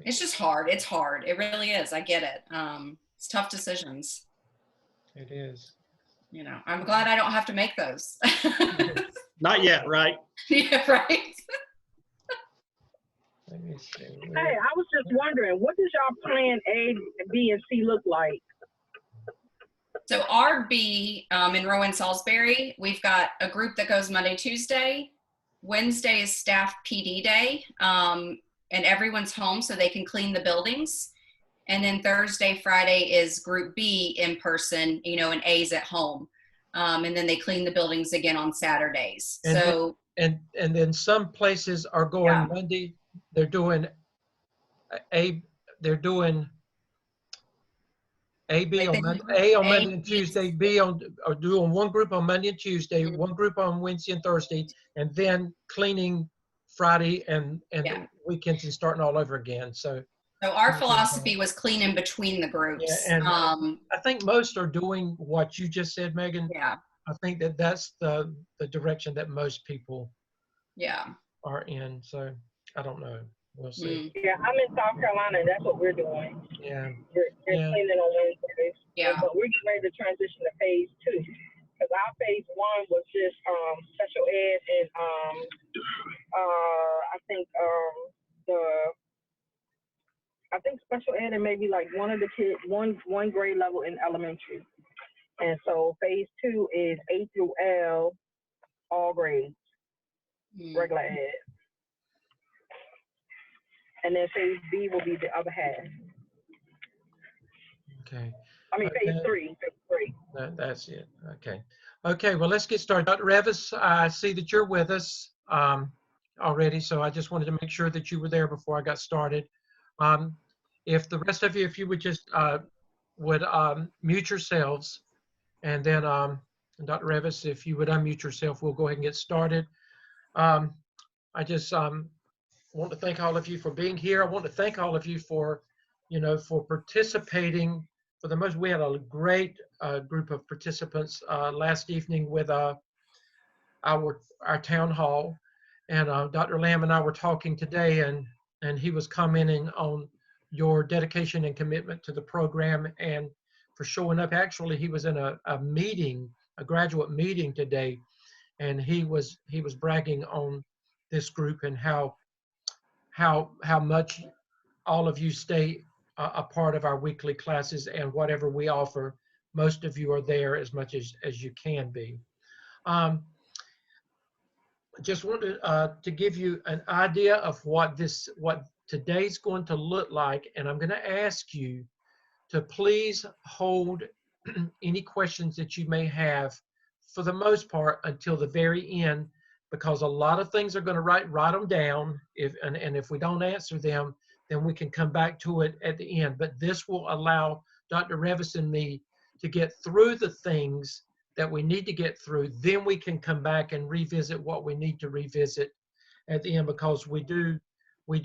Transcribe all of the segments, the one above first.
It's just hard. It's hard. It really is. I get it. It's tough decisions. It is. I'm glad I don't have to make those. Not yet, right? Yeah, right. Let me see. Hey, I was just wondering, what does y'all plan A, B, and C look like? So our B in Rowan Salisbury, we've got a group that goes Monday, Tuesday. Wednesday is staff PD day, and everyone's home so they can clean the buildings. And then Thursday, Friday is group B in person, and A's at home. And then they clean the buildings again on Saturdays. And then some places are going Monday. They're doing B on Monday, A on Monday and Tuesday, or doing one group on Monday and Tuesday, one group on Wednesday and Thursday, and then cleaning Friday and the weekends and starting all over again. So our philosophy was clean in between the groups. Yeah, and I think most are doing what you just said, Megan. Yeah. I think that's the direction that most people are in. So I don't know. We'll see. Yeah, I'm in South Carolina, and that's what we're doing. Yeah. We're cleaning on Wednesdays. Yeah. But we're getting ready to transition to phase 2. Because our phase 1 was just special ed and I think special ed and maybe like one of the kids, one grade level in elementary. And so phase 2 is A through L, all grades, regular ed. And then phase B will be the other half. Okay. I mean, phase 3. That's it. Okay. Okay, well, let's get started. Dr. Revis, I see that you're with us already, so I just wanted to make sure that you were there before I got started. If the rest of you, if you would just would mute yourselves, and then Dr. Revis, if you would unmute yourself, we'll go ahead and get started. I just want to thank all of you for being here. I want to thank all of you for, for participating. For the most, we had a great group of participants last evening with our town hall, and Dr. Lamb and I were talking today, and he was commenting on your dedication and commitment to the program and for showing up. Actually, he was in a meeting, a graduate meeting today, and he was bragging on this group and how much all of you stay a part of our weekly classes, and whatever we offer, most of you are there as much as you can be. Just wanted to give you an idea of what today's going to look like, and I'm going to ask you to please hold any questions that you may have, for the most part, until the very end, because a lot of things are going to write them down. And if we don't answer them, then we can come back to it at the end. But this will allow Dr. Revis and me to get through the things that we need to get through. Then we can come back and revisit what we need to revisit at the end, because we do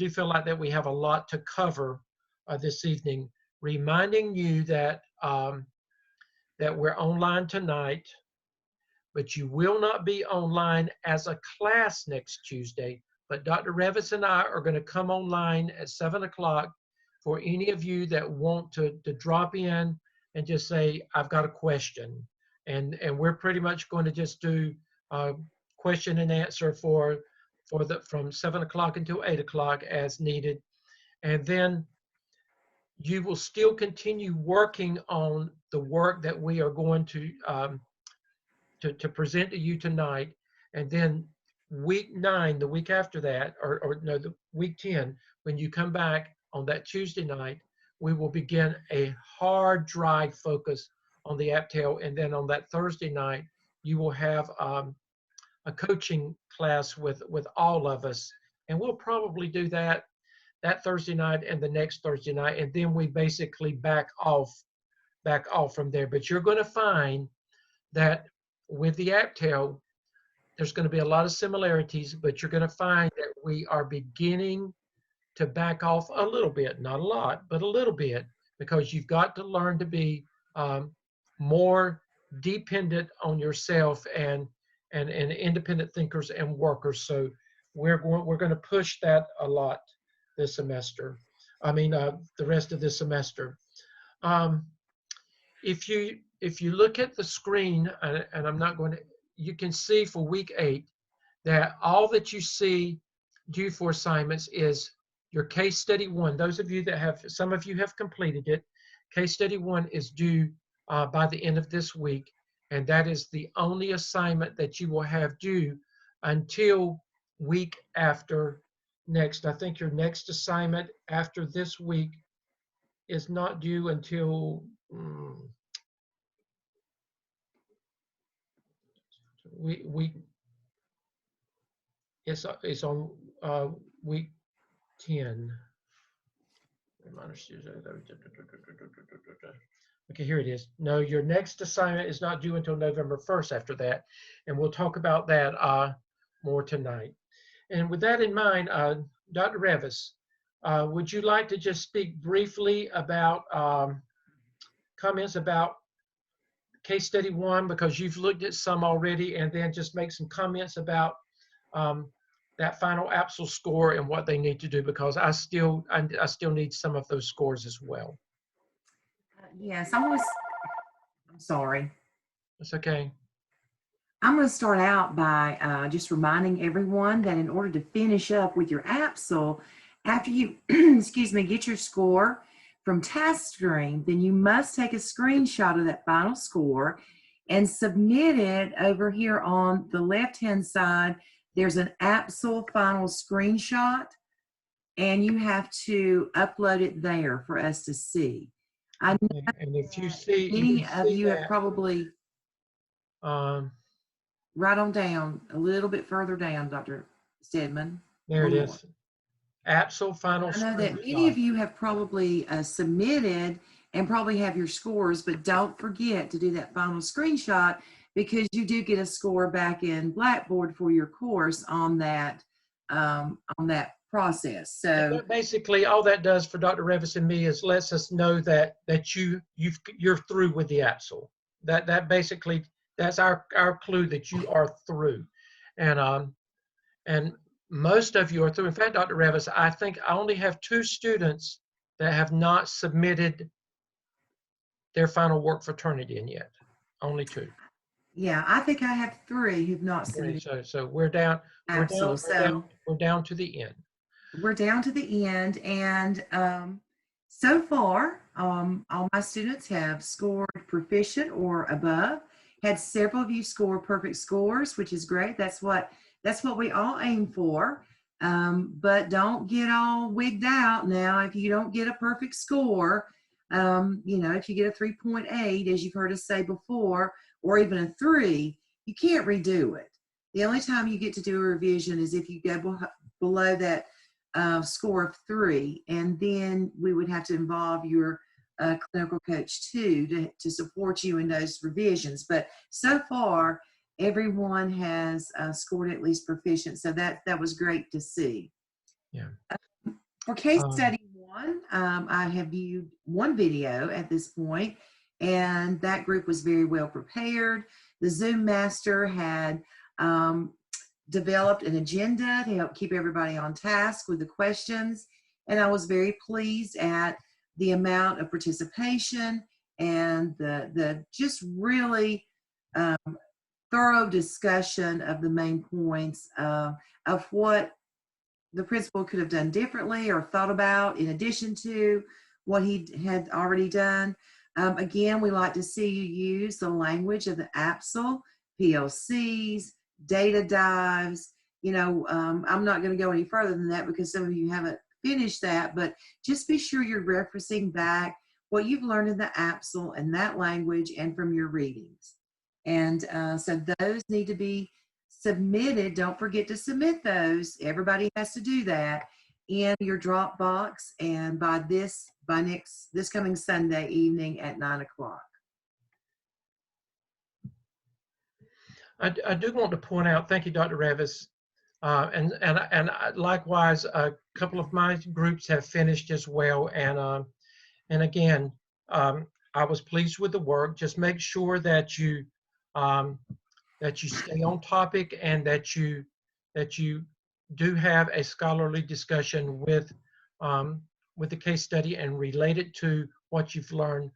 feel like that we have a lot to cover this evening. Reminding you that that we're online tonight, but you will not be online as a class next Tuesday. But Dr. Revis and I are going to come online at 7 o'clock for any of you that want to drop in and just say, I've got a question. And we're pretty much going to just do question and answer from 7 o'clock until 8 o'clock as needed. And then you will still continue working on the work that we are going to present to you tonight. And then week 9, the week after that, the week 10, when you come back on that Tuesday night, we will begin a hard drive focus on the AAPTEL. And then on that Thursday night, you will have a coaching class with all of us. And we'll probably do that Thursday night and the next Thursday night. And then we basically back off from there. But you're going to find that with the AAPTEL, there's going to be a lot of similarities, but you're going to find that we are beginning to back off a little bit, not a lot, but a little bit, because you've got to learn to be more dependent on yourself and independent thinkers and workers. So we're going to push that a lot this semester. I mean, the rest of this semester. Um, if you look at the screen, and I'm not going to, you can see for week 8 that all that you see due for assignments is your case study 1. Those of you that have, some of you have completed it. Case study 1 is due by the end of this week, and that is the only assignment that you will have due until week after next. I think your next assignment after this week is not due until we it's on week 10. Okay, here it is. No, your next assignment is not due until November 1st after that, and we'll talk about that more tonight. And with that in mind, Dr. Revis, would you like to just speak briefly about comments about case study 1, because you've looked at some already, and then just make some comments about that final AAPTEL score and what they need to do, because I still need some of those scores as well. Yes, I'm sorry. That's okay. I'm going to start out by just reminding everyone that in order to finish up with your AAPTEL, after you, excuse me, get your score from TaskStream, then you must take a screenshot of that final score and submit it over here on the left-hand side. There's an AAPTEL final screenshot, and you have to upload it there for us to see. I know and if you see, many of you have probably write on down a little bit further down, Dr. Stedman. There it is. AAPTEL final I know that many of you have probably submitted and probably have your scores, but don't forget to do that final screenshot, because you do get a score back in Blackboard for your course on that process. So basically, all that does for Dr. Revis and me is lets us know that you're through with the AAPTEL. That basically, that's our clue that you are through, and most of you are through. In fact, Dr. Revis, I think I only have 2 students that have not submitted their final work for Turnitin yet. Only 2. yeah, I think I have 3 who've not submitted. So we're down. We're down to the end. We're down to the end, and so far, all my students have scored proficient or above. Had several of you score perfect scores, which is great. That's what we all aim for. But don't get all wigged out now if you don't get a perfect score. You know, if you get a 3.8, as you've heard us say before, or even a 3, you can't redo it. The only time you get to do a revision is if you go below that score of 3, and then we would have to involve your clinical coach too to support you in those revisions. But so far, everyone has scored at least proficient, so that was great to see. Yeah. For case study 1, I have viewed 1 video at this point, and that group was very well prepared. The Zoom master had developed an agenda to help keep everybody on task with the questions, and I was very pleased at the amount of participation and the just really thorough discussion of the main points of what the principal could have done differently or thought about in addition to what he had already done. Again, we like to see you use the language of the AAPTEL, PLCs, data dives. You know, I'm not going to go any further than that because some of you haven't finished that, but just be sure you're referencing back what you've learned in the AAPTEL and that language and from your readings. And so those need to be submitted. Don't forget to submit those. Everybody has to do that in your Dropbox, and by this coming Sunday evening at 9 o'clock. I do want to point out, thank you, Dr. Revis, and likewise, a couple of my groups have finished as well. And again, I was pleased with the work. Just make sure that you stay on topic and that you do have a scholarly discussion with with the case study and relate it to what you've learned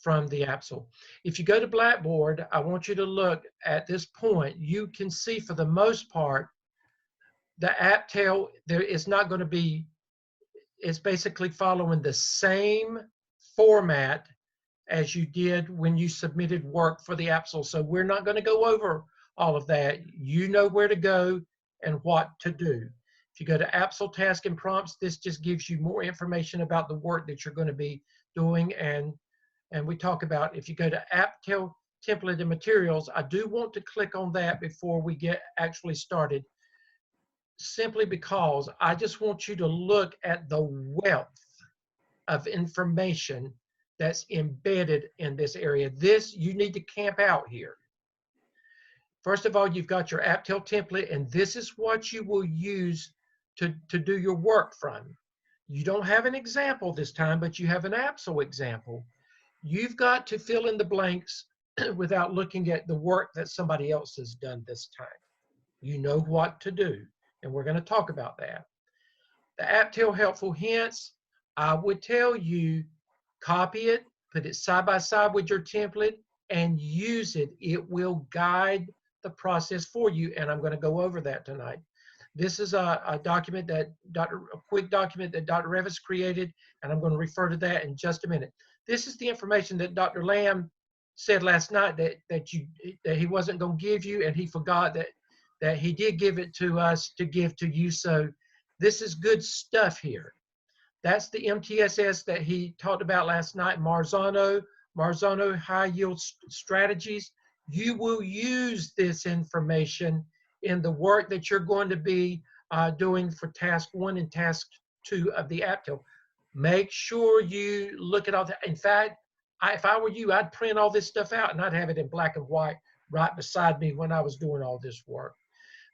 from the AAPTEL. If you go to Blackboard, I want you to look at this point. You can see for the most part, the AAPTEL, there is not going to be, it's basically following the same format as you did when you submitted work for the AAPTEL. So we're not going to go over all of that. You know where to go and what to do. If you go to AAPTEL Task and Prompts, this just gives you more information about the work that you're going to be doing. And we talk about, if you go to AAPTEL Template and Materials, I do want to click on that before we get actually started, simply because I just want you to look at the wealth of information that's embedded in this area. This, you need to camp out here. First of all, you've got your AAPTEL template, and this is what you will use to do your work from. You don't have an example this time, but you have an AAPTEL example. You've got to fill in the blanks without looking at the work that somebody else has done this time. You know what to do, and we're going to talk about that. The AAPTEL helpful hints, I would tell you, copy it, put it side by side with your template, and use it. It will guide the process for you, and I'm going to go over that tonight. This is a document that a quick document that Dr. Revis created, and I'm going to refer to that in just a minute. This is the information that Dr. Lamb said last night that he wasn't going to give you, and he forgot that he did give it to us to give to you. So this is good stuff here. That's the MTSS that he talked about last night, Marzano high yield strategies. You will use this information in the work that you're going to be doing for task 1 and task 2 of the AAPTEL. Make sure you look at all that. In fact, if I were you, I'd print all this stuff out and I'd have it in black and white right beside me when I was doing all this work.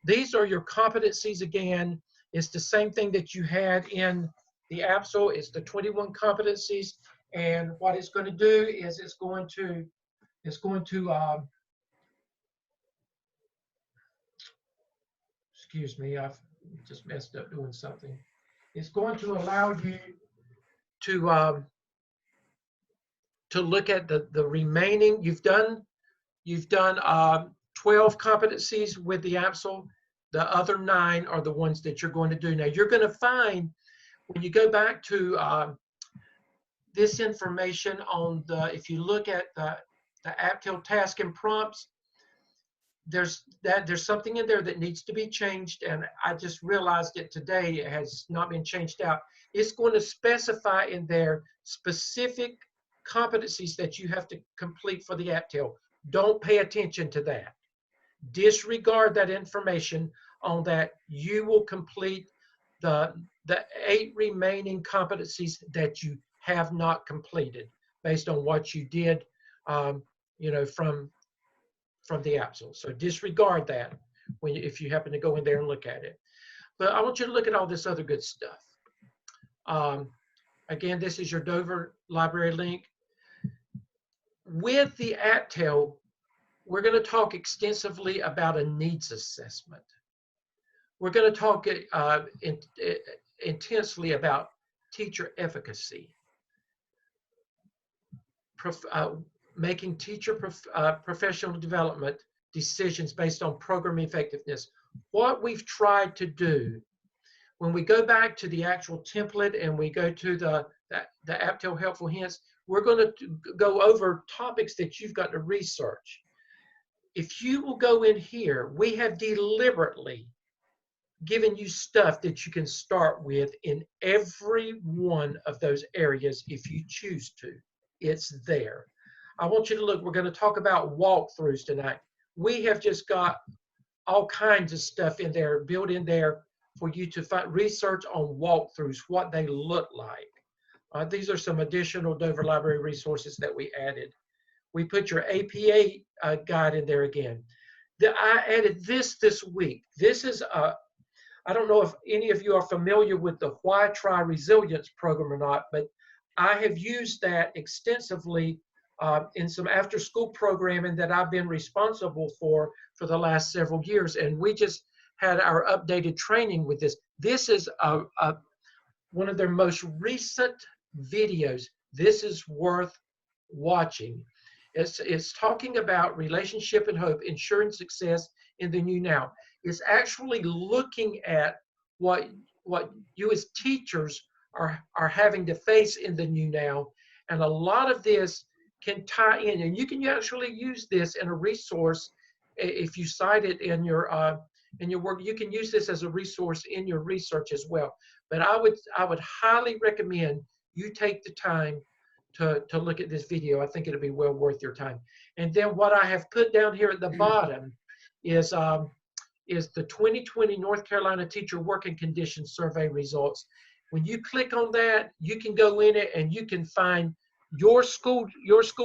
These are your competencies again. It's the same thing that you had in the AAPTEL. It's the 21 competencies, and what it's going to do is it's going to excuse me, I've just messed up doing something. It's going to allow you to look at the remaining. You've done 12 competencies with the AAPTEL. The other 9 are the ones that you're going to do. Now you're going to find when you go back to this information on the, if you look at the AAPTEL task and prompts, there's something in there that needs to be changed, and I just realized it today. It has not been changed out. It's going to specify in there specific competencies that you have to complete for the AAPTEL. Don't pay attention to that. Disregard that information on that. You will complete the 8 remaining competencies that you have not completed based on what you did, you know, from the AAPTEL. So disregard that if you happen to go in there and look at it. But I want you to look at all this other good stuff. Again, this is your Dover library link. With the AAPTEL, we're going to talk extensively about a needs assessment. We're going to talk intensely about teacher efficacy, making teacher professional development decisions based on program effectiveness. What we've tried to do when we go back to the actual template and we go to the AAPTEL helpful hints, we're going to go over topics that you've got to research. If you will go in here, we have deliberately given you stuff that you can start with in every one of those areas if you choose to. It's there. I want you to look, we're going to talk about walkthroughs tonight. We have just got all kinds of stuff in there, built in there for you to find research on walkthroughs, what they look like. These are some additional Dover Library resources that we added. We put your APA guide in there again. I added this week. This is, I don't know if any of you are familiar with the Why Try Resilience program or not, but I have used that extensively in some after-school programming that I've been responsible for the last several years. And we just had our updated training with this. This is one of their most recent videos. This is worth watching. It's talking about relationship and hope, ensuring success in the new now. It's actually looking at what you as teachers are having to face in the new now. And a lot of this can tie in, and you can actually use this in a resource. If you cite it in your work, you can use this as a resource in your research as well. But I would highly recommend you take the time to look at this video. I think it'll be well worth your time. And then what I have put down here at the bottom is the 2020 North Carolina Teacher Working Conditions Survey results. When you click on that, you can go in it and you can find your school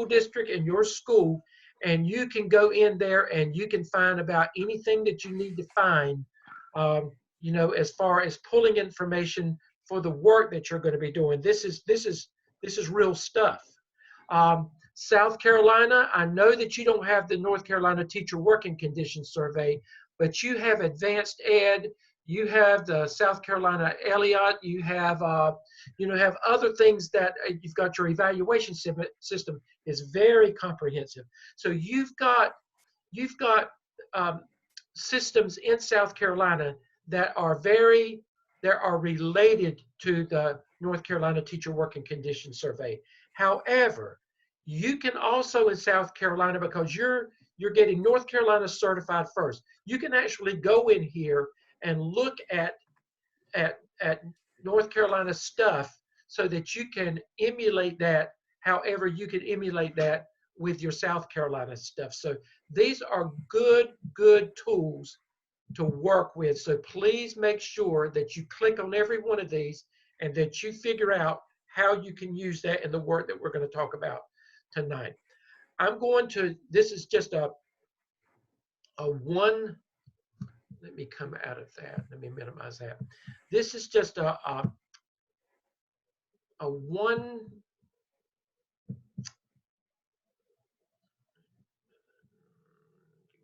district and your school, and you can go in there and you can find about anything that you need to find, you know, as far as pulling information for the work that you're going to be doing. This is real stuff. South Carolina, I know that you don't have the North Carolina Teacher Working Conditions Survey, but you have advanced ed, you have the South Carolina Elliott, you have have other things that you've got. Your evaluation system is very comprehensive. So you've got systems in South Carolina that are related to the North Carolina Teacher Working Conditions Survey. However, you can also in South Carolina, because you're getting North Carolina certified first, you can actually go in here and look at North Carolina stuff so that you can emulate that however you can emulate that with your South Carolina stuff. So these are good tools to work with. So please make sure that you click on every one of these and that you figure out how you can use that in the work that we're going to talk about tonight. This is just a one, let me come out of that. Let me minimize that. This is just a one, give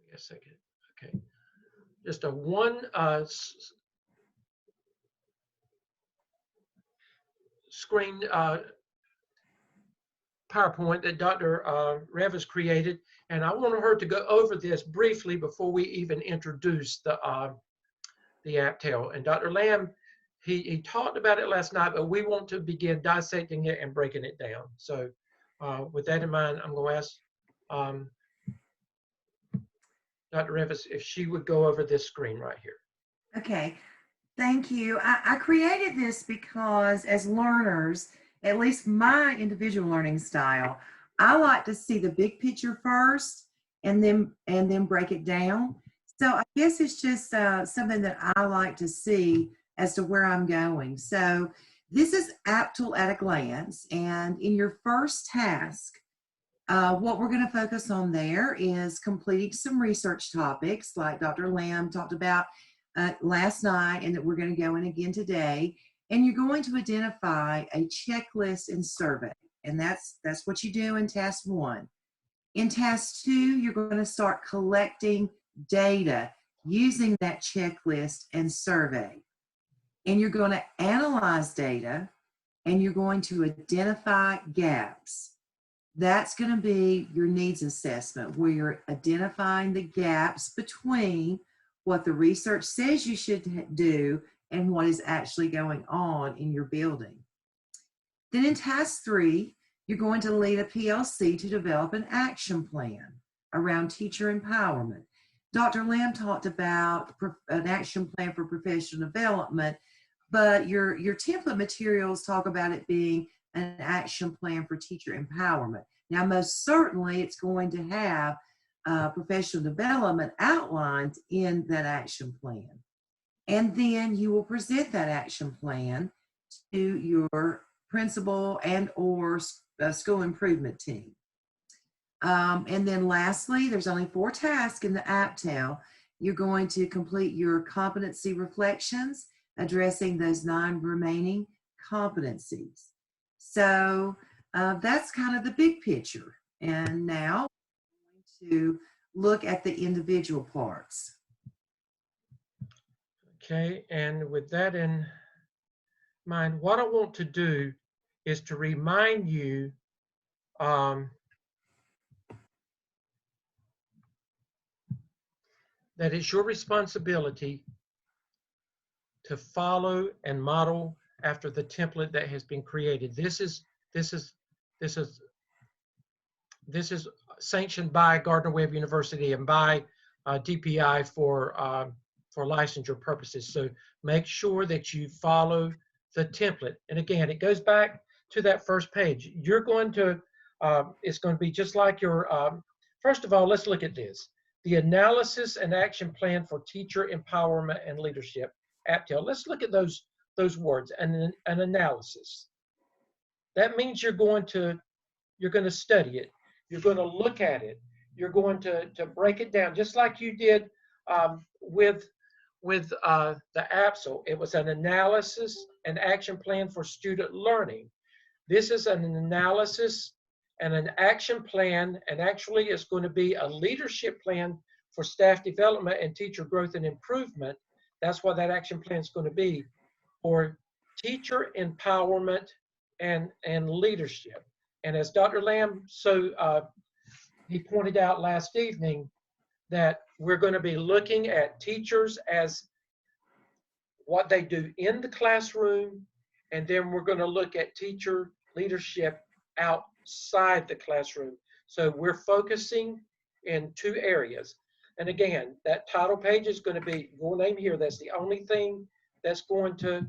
me a second. Okay. Just a one screen PowerPoint that Dr. Rev has created, and I want her to go over this briefly before we even introduce the AAPTEL. And Dr. Lamb, he talked about it last night, but we want to begin dissecting it and breaking it down. So with that in mind, I'm going to ask Dr. Rev if she would go over this screen right here. Okay, thank you. I created this because as learners, at least my individual learning style, I like to see the big picture first and then break it down. So I guess it's just something that I like to see as to where I'm going. So this is AAPTEL at a glance, and in your first task, what we're going to focus on there is completing some research topics like Dr. Lamb talked about last night and that we're going to go in again today. And you're going to identify a checklist and survey. And that's what you do in task 1. In task 2, you're going to start collecting data using that checklist and survey. And you're going to analyze data and you're going to identify gaps. That's going to be your needs assessment, where you're identifying the gaps between what the research says you should do and what is actually going on in your building. Then in task 3, you're going to lead a PLC to develop an action plan around teacher empowerment. Dr. Lamb talked about an action plan for professional development, but your template materials talk about it being an action plan for teacher empowerment. Now, most certainly it's going to have professional development outlined in that action plan. And then you will present that action plan to your principal and or school improvement team. And then lastly, there's only 4 tasks in the AAPTEL. You're going to complete your competency reflections, addressing those 9 remaining competencies. So that's kind of the big picture. And now we're going to look at the individual parts. Okay, and with that in mind, what I want to do is to remind you that it's your responsibility to follow and model after the template that has been created. This is sanctioned by Gardner-Webb University and by DPI for licensure purposes. So make sure that you follow the template. And again, it goes back to that first page. You're going to, it's going to be just like your, first of all, let's look at this. The analysis and action plan for teacher empowerment and leadership, AAPTEL. Let's look at those words. An analysis. That means you're going to study it. You're going to look at it. You're going to break it down, just like you did with the AAPTEL. It was an analysis and action plan for student learning. This is an analysis and an action plan, and actually it's going to be a leadership plan for staff development and teacher growth and improvement. That's what that action plan is going to be for teacher empowerment and leadership. And as Dr. Lamb, he pointed out last evening that we're going to be looking at teachers as what they do in the classroom, and then we're going to look at teacher leadership outside the classroom. So we're focusing in two areas. And again, that title page is going to be your name here. That's the only thing that's going to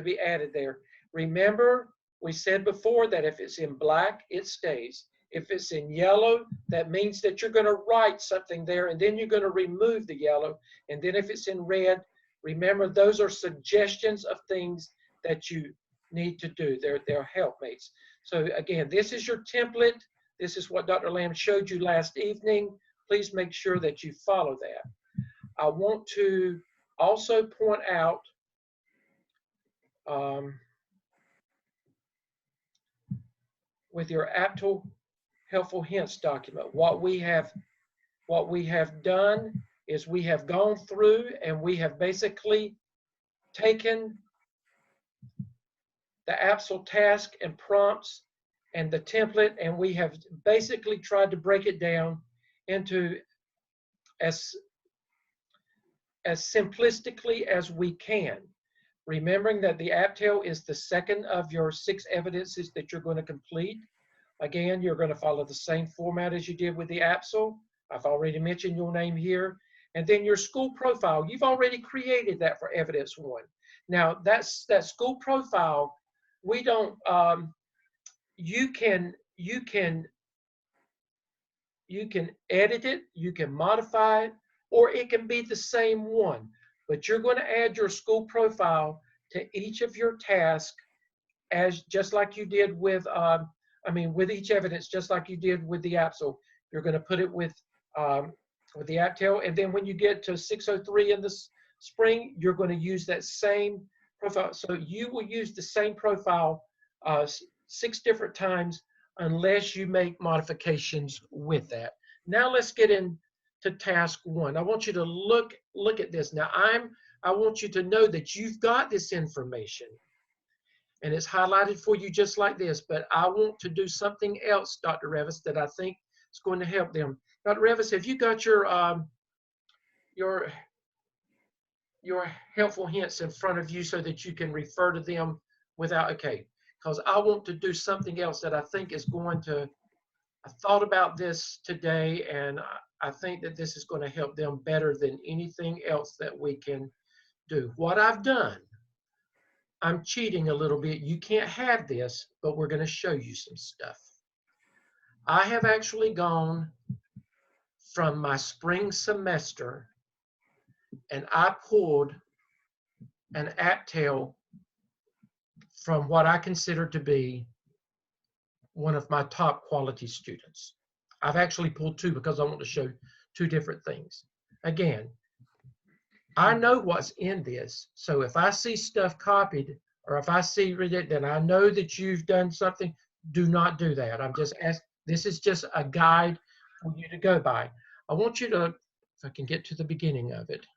be added there. Remember, we said before that if it's in black, it stays. If it's in yellow, that means that you're going to write something there, and then you're going to remove the yellow. And then if it's in red, remember, those are suggestions of things that you need to do. They're helpmates. So again, this is your template. This is what Dr. Lamb showed you last evening. Please make sure that you follow that. I want to also point out with your AAPTEL Helpful Hints document, what we have done is we have gone through and we have basically taken the AAPTEL task and prompts and the template, and we have basically tried to break it down into as simplistically as we can. Remembering that the AAPTEL is the second of your 6 evidences that you're going to complete. Again, you're going to follow the same format as you did with the AAPTEL. I've already mentioned your name here. And then your school profile, you've already created that for evidence 1. Now, that school profile, we don't, you can edit it, you can modify it, or it can be the same one. But you're going to add your school profile to each of your tasks, as just like you did with, with each evidence, just like you did with the AAPTEL. You're going to put it with the AAPTEL, and then when you get to 603 in the spring, you're going to use that same profile. So you will use the same profile 6 different times unless you make modifications with that. Now let's get into task 1. I want you to look at this. Now I want you to know that you've got this information and it's highlighted for you just like this, but I want to do something else, Dr. Revis, that I think is going to help them. Dr. Revis, have you got your helpful hints in front of you so that you can refer to them without, okay, because I want to do something else that I think is going to, I thought about this today, and I think that this is going to help them better than anything else that we can do. What I've done, I'm cheating a little bit. You can't have this, but we're going to show you some stuff. I have actually gone from my spring semester and I pulled an AAPTEL from what I consider to be one of my top quality students. I've actually pulled 2 because I want to show 2 different things. Again, I know what's in this. So if I see stuff copied or if I see it, then I know that you've done something. Do not do that. I'm just asking. This is just a guide for you to go by. I want you to, if I can get to the beginning of it.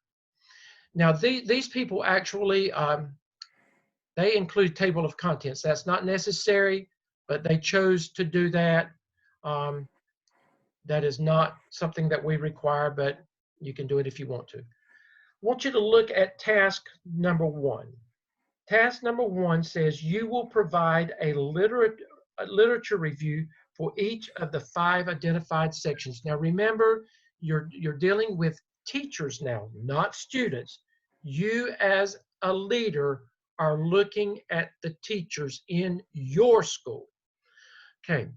Now, these people actually they include table of contents. That's not necessary, but they chose to do that. That is not something that we require, but you can do it if you want to. I want you to look at task number 1. Task number 1 says you will provide a literature review for each of the 5 identified sections. Now remember, you're dealing with teachers now, not students. You as a leader are looking at the teachers in your school. Okay.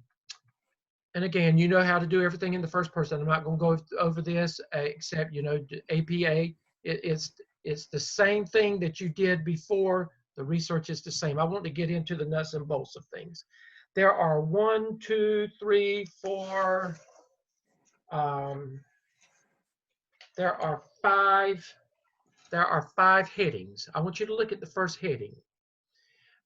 And again, you know how to do everything in the first person. I'm not going to go over this, except, you know, APA, it's the same thing that you did before. The research is the same. I want to get into the nuts and bolts of things. There are 1, 2, 3, 4, there are 5 headings. I want you to look at the first heading.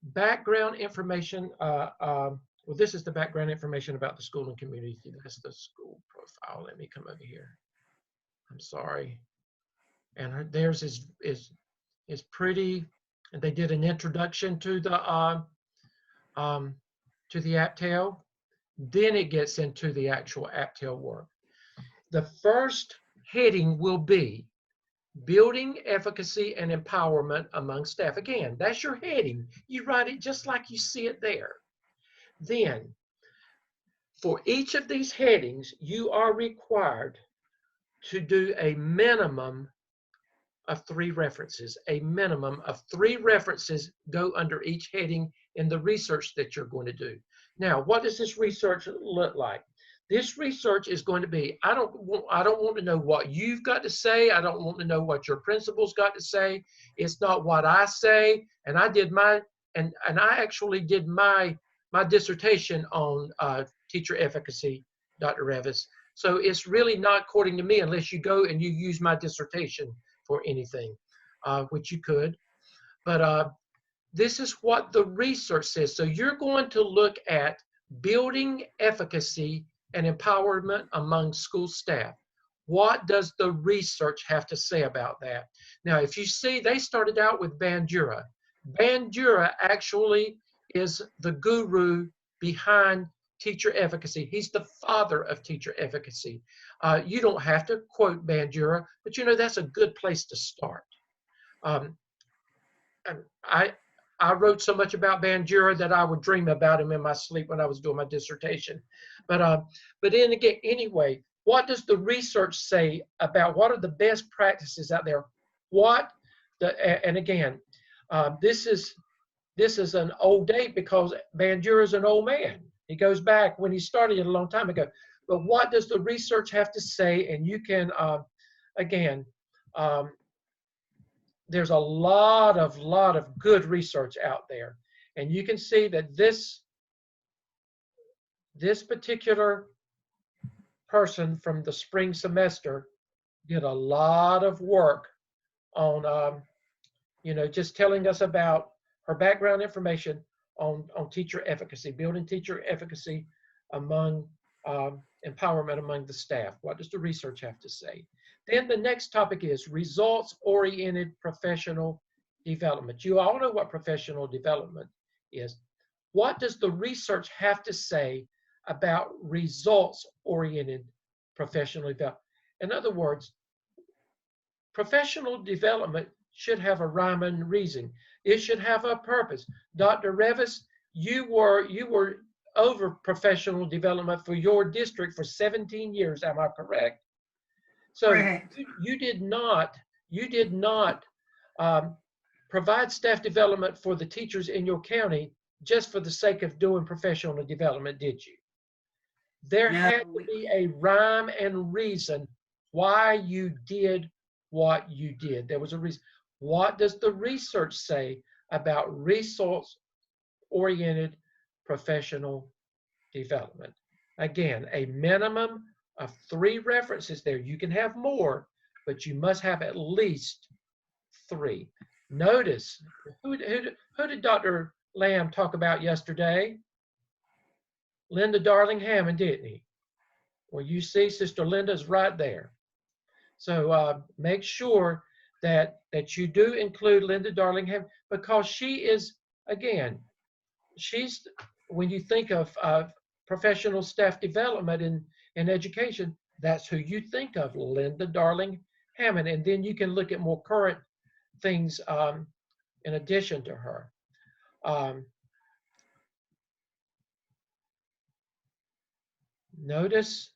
Background information, well, this is the background information about the school and community. That's the school profile. Let me come over here. I'm sorry. And theirs is pretty. And they did an introduction to the AAPTEL. Then it gets into the actual AAPTEL work. The first heading will be building efficacy and empowerment among staff. Again, that's your heading. You write it just like you see it there. Then, for each of these headings, you are required to do a minimum of 3 references. A minimum of 3 references go under each heading in the research that you're going to do. Now, what does this research look like? This research is going to be, I don't want to know what you've got to say. I don't want to know what your principal's got to say. It's not what I say. And I did my, and I actually did my dissertation on teacher efficacy, Dr. Revis. So it's really not according to me unless you go and you use my dissertation for anything, which you could. But this is what the research says. So you're going to look at building efficacy and empowerment among school staff. What does the research have to say about that? Now, if you see, they started out with Bandura. Bandura actually is the guru behind teacher efficacy. He's the father of teacher efficacy. You don't have to quote Bandura, but you know, that's a good place to start. I wrote so much about Bandura that I would dream about him in my sleep when I was doing my dissertation. But then again, anyway, what does the research say about what are the best practices out there? And again, this is an old date because Bandura is an old man. He goes back when he started it a long time ago. But what does the research have to say? And you can, again, there's a lot of good research out there. And you can see that this particular person from the spring semester did a lot of work on, you know, just telling us about her background information on teacher efficacy, building teacher efficacy among empowerment among the staff. What does the research have to say? Then the next topic is results-oriented professional development. You all know what professional development is. What does the research have to say about results-oriented professional development? In other words, professional development should have a rhyme and reason. It should have a purpose. Dr. Revis, you were over professional development for your district for 17 years. Am I correct? So you did not provide staff development for the teachers in your county just for the sake of doing professional development, did you? There had to be a rhyme and reason why you did what you did. There was a reason. What does the research say about results-oriented professional development? Again, a minimum of 3 references there. You can have more, but you must have at least 3. Notice, who did Dr. Lamb talk about yesterday? Linda Darling Hammond, didn't he? Well, you see, Sister Linda's right there. So make sure that you do include Linda Darling Hammond, because she is again, when you think of professional staff development in education, that's who you think of, Linda Darling Hammond. And then you can look at more current things in addition to her. Notice,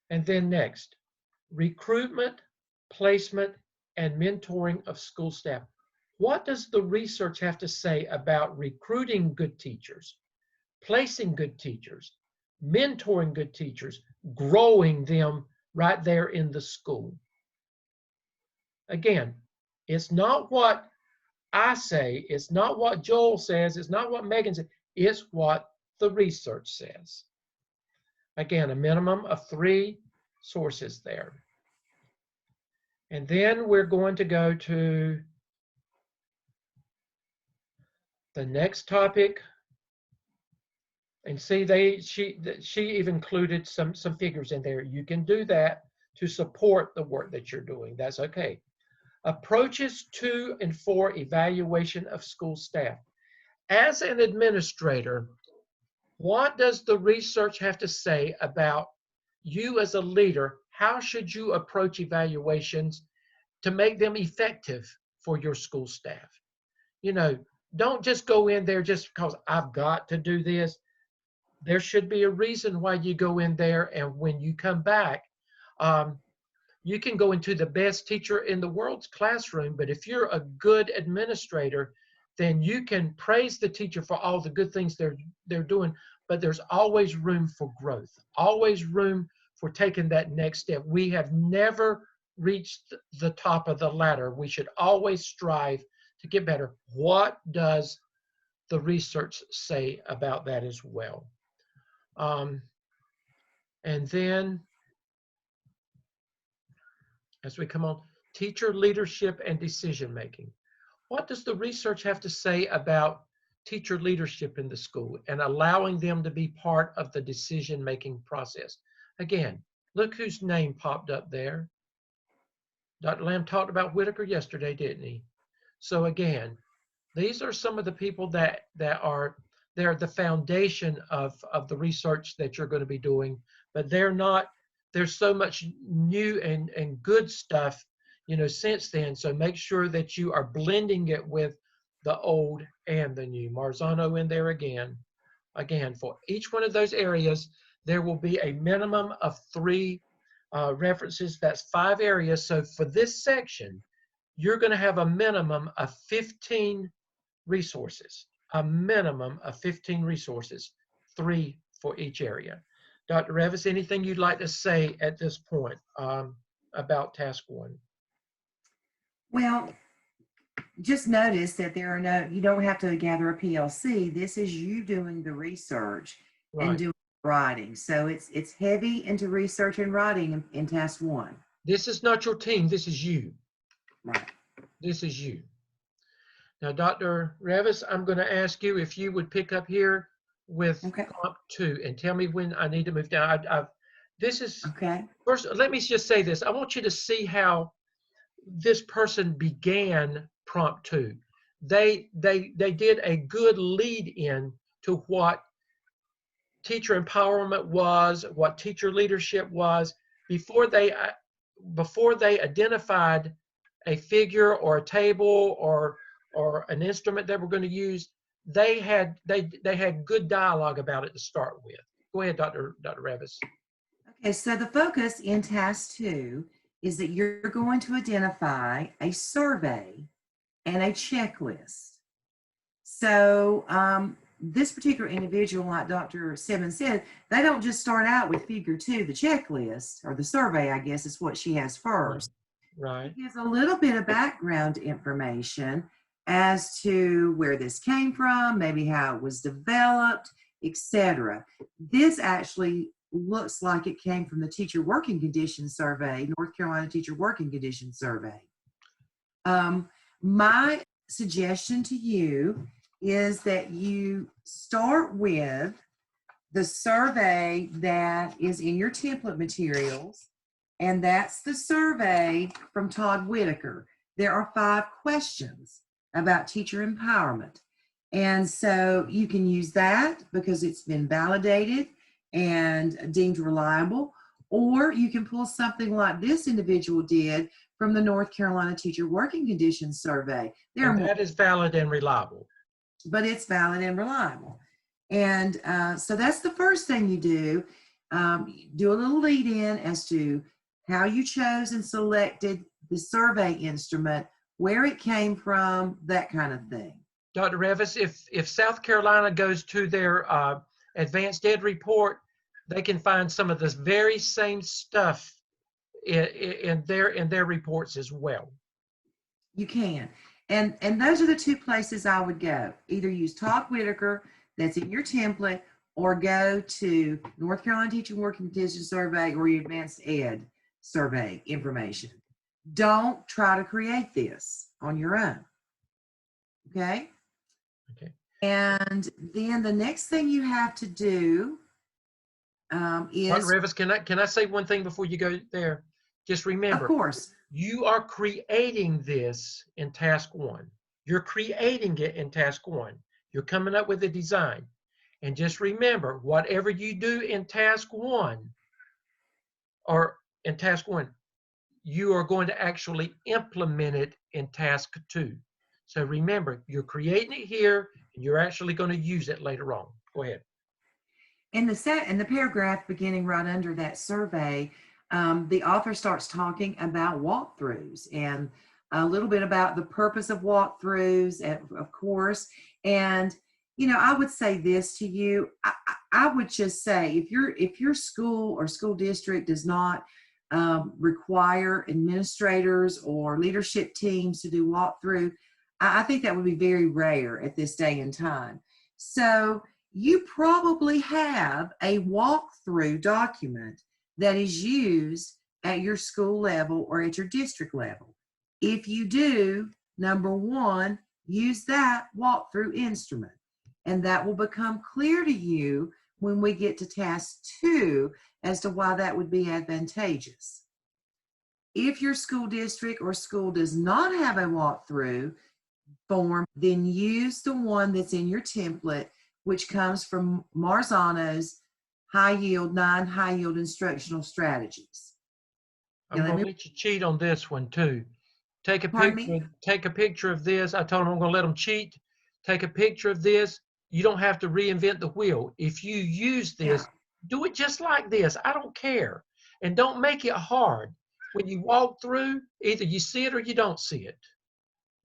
and then next, recruitment, placement, and mentoring of school staff. What does the research have to say about recruiting good teachers, placing good teachers, mentoring good teachers, growing them right there in the school? Again, it's not what I say, it's not what Joel says, it's not what Megan says, it's what the research says. Again, a minimum of 3 sources there. And then we're going to go to the next topic. And see, she even included some figures in there. You can do that to support the work that you're doing. That's okay. Approaches to and for evaluation of school staff. As an administrator, what does the research have to say about you as a leader? How should you approach evaluations to make them effective for your school staff? You know, don't just go in there just because I've got to do this. There should be a reason why you go in there, and when you come back, you can go into the best teacher in the world's classroom, but if you're a good administrator, then you can praise the teacher for all the good things they're doing, but there's always room for growth, always room for taking that next step. We have never reached the top of the ladder. We should always strive to get better. What does the research say about that as well? And then, as we come on, teacher leadership and decision making. What does the research have to say about teacher leadership in the school and allowing them to be part of the decision making process? Again, look whose name popped up there. Dr. Lamb talked about Whitaker yesterday, didn't he? So again, these are some of the people that are the foundation of the research that you're going to be doing, but there's so much new and good stuff, you know, since then. So make sure that you are blending it with the old and the new. Marzano in there again. Again, for each one of those areas, there will be a minimum of 3 references. That's 5 areas. So for this section, you're going to have a minimum of 15 resources, a minimum of 15 resources, 3 for each area. Dr. Revis, anything you'd like to say at this point about task 1? Well, just notice that you don't have to gather a PLC. This is you doing the research and doing writing. So it's heavy into research and writing in task 1. This is not your team. This is you. Right. This is you. Now, Dr. Revis, I'm going to ask you if you would pick up here with prompt 2 and tell me when I need to move down. This is, first, let me just say this. I want you to see how this person began prompt 2. They did a good lead in to what teacher empowerment was, what teacher leadership was, before they identified a figure or a table or an instrument they were going to use. They had good dialogue about it to start with. Go ahead, Dr. Revis. Okay, so the focus in task 2 is that you're going to identify a survey and a checklist. So this particular individual, like Dr. Simmons said, they don't just start out with figure 2, the checklist, or the survey, I guess is what she has first. Right. It gives a little bit of background information as to where this came from, maybe how it was developed, etc. This actually looks like it came from the Teacher Working Conditions Survey, North Carolina Teacher Working Conditions Survey. My suggestion to you is that you start with the survey that is in your template materials, and that's the survey from Todd Whitaker. There are 5 questions. about teacher empowerment. And so you can use that because it's been validated and deemed reliable, or you can pull something like this individual did from the North Carolina Teacher Working Conditions Survey. And that is valid and reliable. But it's valid and reliable. And so that's the first thing you do. Do a little lead in as to how you chose and selected the survey instrument, where it came from, that kind of thing. Dr. Revis, if South Carolina goes to their advanced ed report, they can find some of this very same stuff in their reports as well. You can. And those are the two places I would go. Either use Talk Whitaker, that's in your template, or go to North Carolina Teacher Working Conditions Survey or your Advanced Ed survey information. Don't try to create this on your own. Okay? Okay. And then the next thing you have to do is, Dr. Revis, can I say one thing before you go there? Just remember, of course, you are creating this in task 1. You're creating it in task 1. You're coming up with a design. And just remember, whatever you do in task 1, you are going to actually implement it in task 2. So remember, you're creating it here, and you're actually going to use it later on. Go ahead. in the paragraph beginning right under that survey, the author starts talking about walkthroughs and a little bit about the purpose of walkthroughs, of course. And I would say this to you. I would just say if your school or school district does not require administrators or leadership teams to do walkthrough, I think that would be very rare at this day and time. So you probably have a walkthrough document that is used at your school level or at your district level. If you do, number 1, use that walkthrough instrument. And that will become clear to you when we get to task 2 as to why that would be advantageous. If your school district or school does not have a walkthrough form, then use the one that's in your template, which comes from Marzano's 9 high yield instructional strategies. I'm going to let you cheat on this one too. Take a picture of this. I told them I'm going to let them cheat. Take a picture of this. You don't have to reinvent the wheel. If you use this, do it just like this. I don't care. And don't make it hard. When you walk through, either you see it or you don't see it.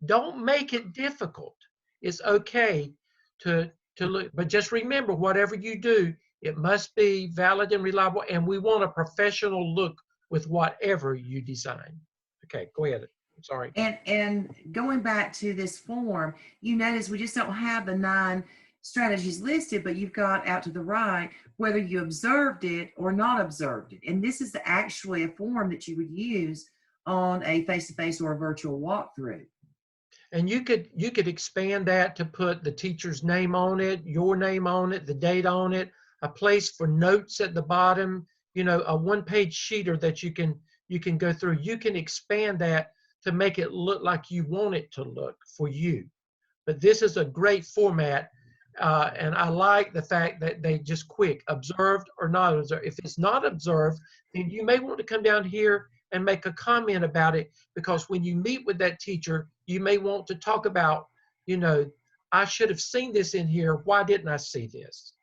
Don't make it difficult. It's okay to look, but just remember, whatever you do, it must be valid and reliable, and we want a professional look with whatever you design. Okay, go ahead. I'm sorry. And going back to this form, you notice we just don't have the 9 strategies listed, but you've got out to the right whether you observed it or not observed it. And this is actually a form that you would use on a face-to-face or a virtual walkthrough. And you could expand that to put the teacher's name on it, your name on it, the date on it, a place for notes at the bottom, a one-page sheeter that you can go through. You can expand that to make it look like you want it to look for you. But this is a great format, and I like the fact that they just quick, observed or not observed. If it's not observed, then you may want to come down here and make a comment about it, because when you meet with that teacher, you may want to talk about, I should have seen this in here. Why didn't I see this?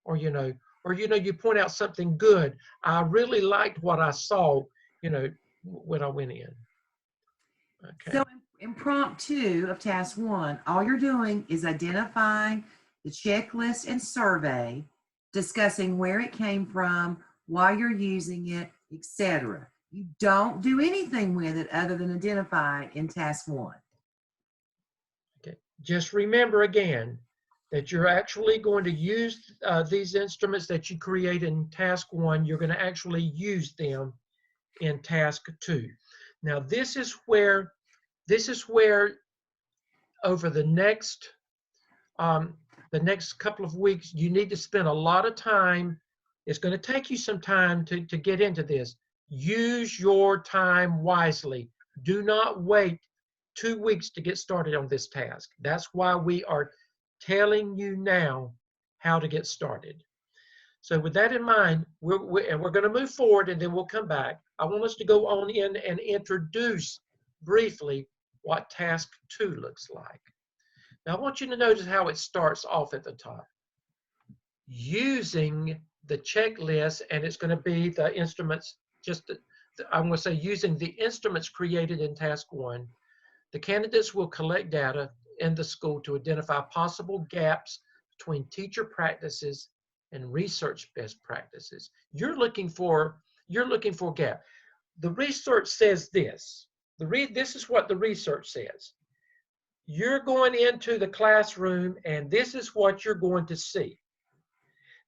Or, you point out something good. I really liked what I saw, when I went in. Okay. So in prompt 2 of task 1, all you're doing is identifying the checklist and survey, discussing where it came from, why you're using it, etc. You don't do anything with it other than identify it in task 1. Okay. Just remember again that you're actually going to use these instruments that you create in task 1. You're going to actually use them in task 2. Now, this is where over the next couple of weeks, you need to spend a lot of time. It's going to take you some time to get into this. Use your time wisely. Do not wait 2 weeks to get started on this task. That's why we are telling you now how to get started. So with that in mind, we're going to move forward and then we'll come back. I want us to go on in and introduce briefly what task 2 looks like. Now I want you to notice how it starts off at the top. Using the checklist, and it's going to be the instruments, I'm going to say using the instruments created in task 1, the candidates will collect data in the school to identify possible gaps between teacher practices and research best practices. You're looking for gap. The research says this. This is what the research says. You're going into the classroom and this is what you're going to see.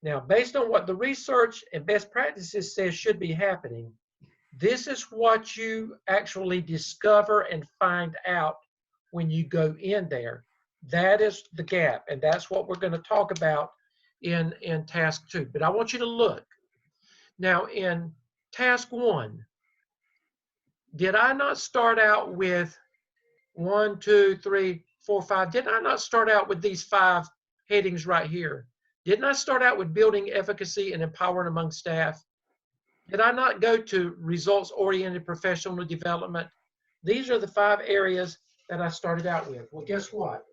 Now, based on what the research and best practices says should be happening, this is what you actually discover and find out when you go in there. That is the gap, and that's what we're going to talk about in task 2. But I want you to look. Now, in task 1, did I not start out with 1, 2, 3, 4, 5? Did I not start out with these 5 headings right here? Didn't I start out with building efficacy and empowerment among staff? Did I not go to results-oriented professional development? These are the 5 areas that I started out with. Well, guess what?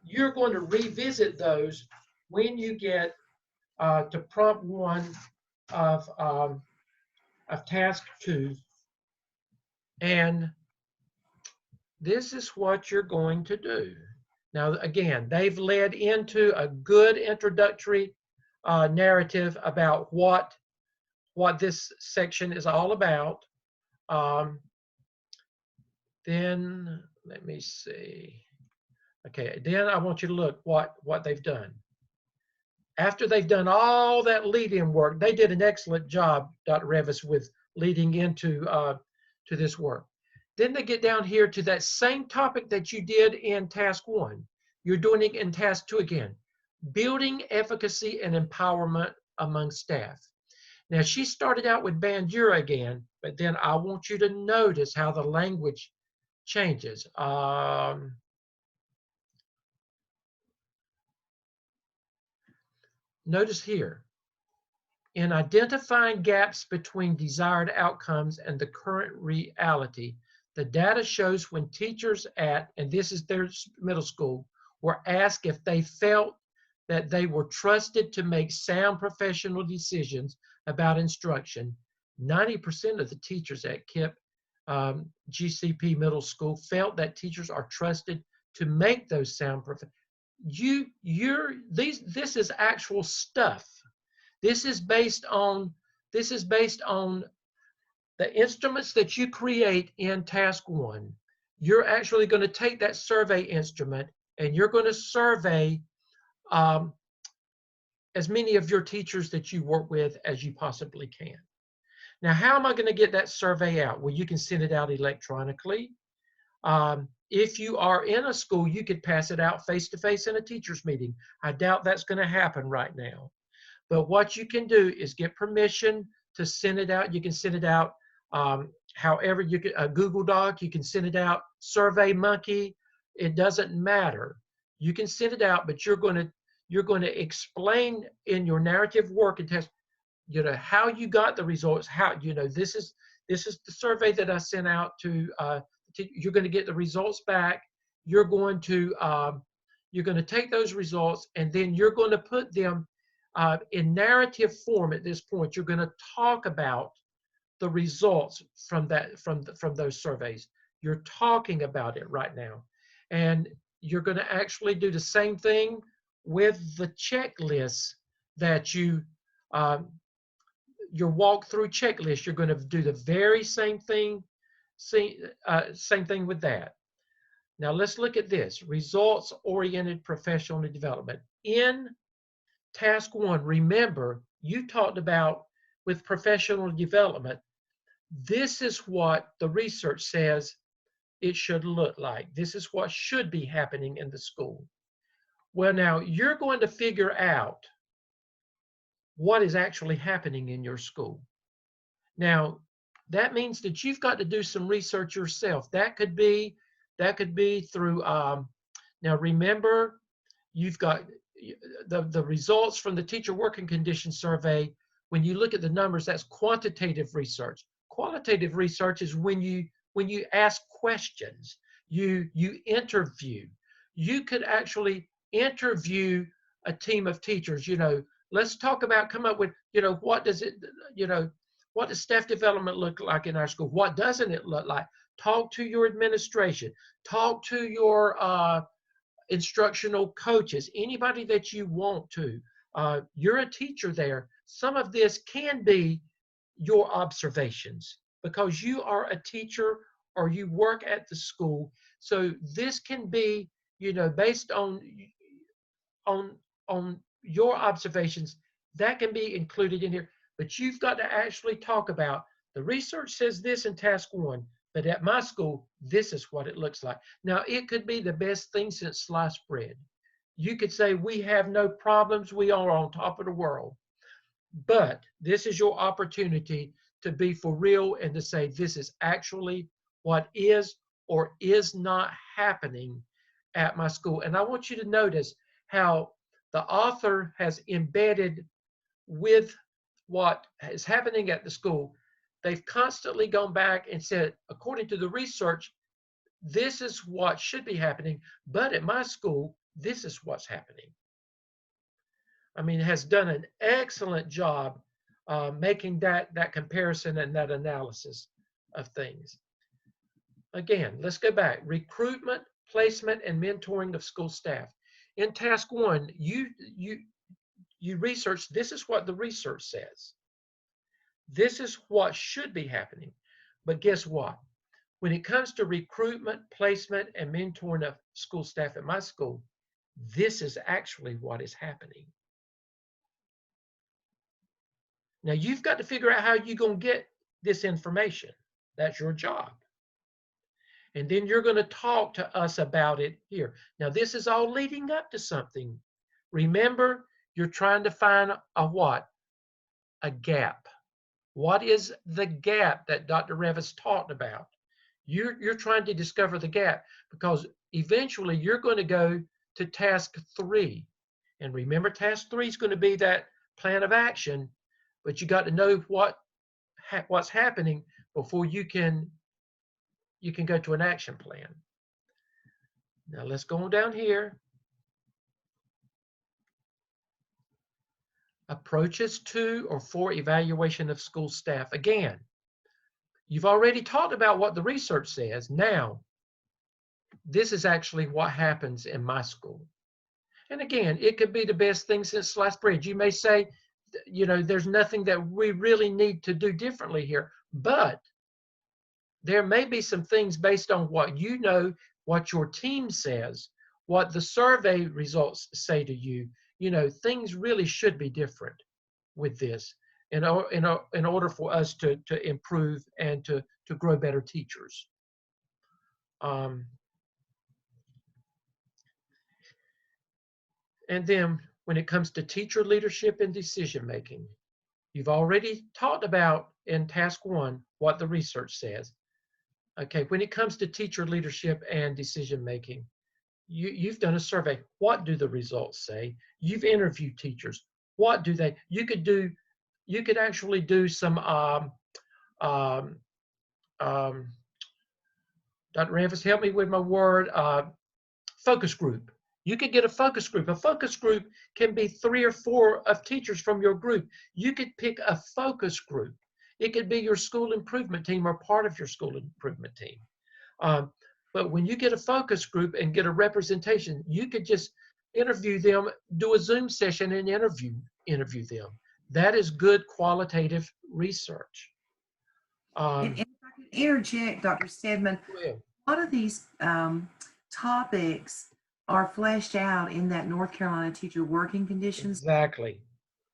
You're going to revisit those when you get to prompt 1 of task 2. And this is what you're going to do. Now, again, they've led into a good introductory narrative about what this section is all about. Then let me see. Okay, then I want you to look what they've done. After they've done all that lead-in work, they did an excellent job, Dr. Revis, with leading into to this work. Then they get down here to that same topic that you did in task 1. You're doing it in task 2 again. Building efficacy and empowerment among staff. Now, she started out with Bandura again, but then I want you to notice how the language changes. Notice here, in identifying gaps between desired outcomes and the current reality, the data shows when teachers and this is their middle school, were asked if they felt that they were trusted to make sound professional decisions about instruction. 90% of the teachers at KIPP GCP Middle School felt that teachers are trusted to make those sound professional. This is actual stuff. This is based on the instruments that you create in task 1. You're actually going to take that survey instrument and you're going to survey as many of your teachers that you work with as you possibly can. Now, how am I going to get that survey out? Well, you can send it out electronically. If you are in a school, you could pass it out face-to-face in a teacher's meeting. I doubt that's going to happen right now. But what you can do is get permission to send it out. You can send it out however you can, a Google Doc, you can send it out, SurveyMonkey, it doesn't matter. You can send it out, but you're going to explain in your narrative work and test, how you got the results, how, this is the survey that I sent out to, you're going to get the results back. You're going to take those results and then you're going to put them in narrative form at this point. You're going to talk about the results from those surveys. You're talking about it right now. And you're going to actually do the same thing with the checklists that your walkthrough checklist. You're going to do the very same thing with that. Now let's look at this, results-oriented professional development. In task 1, remember, you talked about with professional development, this is what the research says it should look like. This is what should be happening in the school. Well, now you're going to figure out what is actually happening in your school. Now, that means that you've got to do some research yourself. That could be That could be through, now remember, you've got the results from the teacher working condition survey. When you look at the numbers, that's quantitative research. Qualitative research is when you ask questions, you interview. You could actually interview a team of teachers. Let's talk about, come up with, what does it, what does staff development look like in our school? What doesn't it look like? Talk to your administration. Talk to your instructional coaches, anybody that you want to. You're a teacher there. Some of this can be your observations because you are a teacher or you work at the school. So this can be, based on your observations, that can be included in here. But you've got to actually talk about, the research says this in task 1, but at my school, this is what it looks like. Now, it could be the best thing since sliced bread. You could say, we have no problems, we are on top of the world. But this is your opportunity to be for real and to say, this is actually what is or is not happening at my school. And I want you to notice how the author has embedded with what is happening at the school. They've constantly gone back and said, according to the research, this is what should be happening, but at my school, this is what's happening. I mean, it has done an excellent job making that comparison and that analysis of things. Again, let's go back. Recruitment, placement, and mentoring of school staff. In task 1, you research, this is what the research says. This is what should be happening. But guess what? When it comes to recruitment, placement, and mentoring of school staff at my school, this is actually what is happening. Now, you've got to figure out how you're going to get this information. That's your job. And then you're going to talk to us about it here. Now, this is all leading up to something. Remember, you're trying to find a what? A gap. What is the gap that Dr. Revis talked about? You're trying to discover the gap because eventually you're going to go to task 3. And remember, task 3 is going to be that plan of action, but you got to know what's happening before you can go to an action plan. Now let's go on down here. Approaches to or for evaluation of school staff. Again, you've already talked about what the research says. Now, this is actually what happens in my school. And again, it could be the best thing since sliced bread. You may say, there's nothing that we really need to do differently here, but there may be some things based on what you know, what your team says, what the survey results say to you. Things really should be different with this in order for us to improve and to grow better teachers. And then when it comes to teacher leadership and decision making, you've already talked about in task 1 what the research says. Okay, when it comes to teacher leadership and decision making, you've done a survey. What do the results say? You've interviewed teachers. What do they? You could actually do some Dr. Ramphis, help me with my word, focus group. You could get a focus group. A focus group can be 3 or 4 of teachers from your group. You could pick a focus group. It could be your school improvement team or part of your school improvement team. But when you get a focus group and get a representation, you could just interview them, do a Zoom session and interview them. That is good qualitative research. And if I could interject, Dr. Stedman, a lot of these topics are fleshed out in that North Carolina Teacher Working Conditions. Exactly.